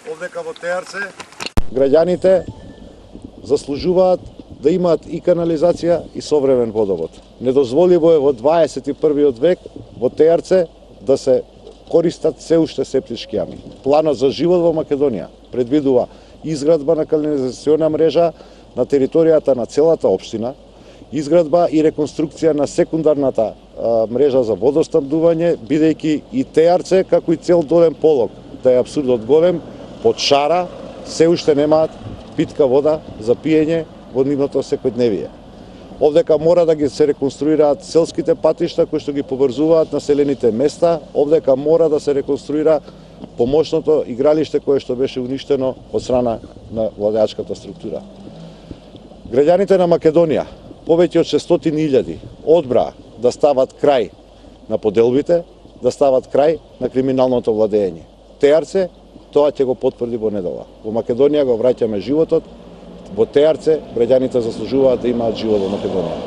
овдека во Теарце граѓаните заслужуваат да имаат и канализација и современ водовод. Недозволиво е во 21. век во Теарце да се користат се уште септички јами. Планот за живот во Македонија предвидува изградба на канализациона мрежа на територијата на целата општина, изградба и реконструкција на секундарната мрежа за водоснабдување, бидејќи и Теарце, како и цел Долен Полог, да е апсурдот голем, под шара се уште немаат питка вода за пиење во нивното секојдневие. Овдека мора да ги се реконструираат селските патишта кои што ги поврзуваат населените места, овдека мора да се реконструира помошното игралиште кое што беше уништено од страна на владеачката структура. Граѓаните на Македонија, повеќе од 600.000, одбраа да стават крај на поделбите, да стават крај на криминалното владење. Теарце тоа ќе го потврди во недела. Во Македонија го враќаме животот, во Теарце граѓаните заслужуваат да имаат живот во Македонија.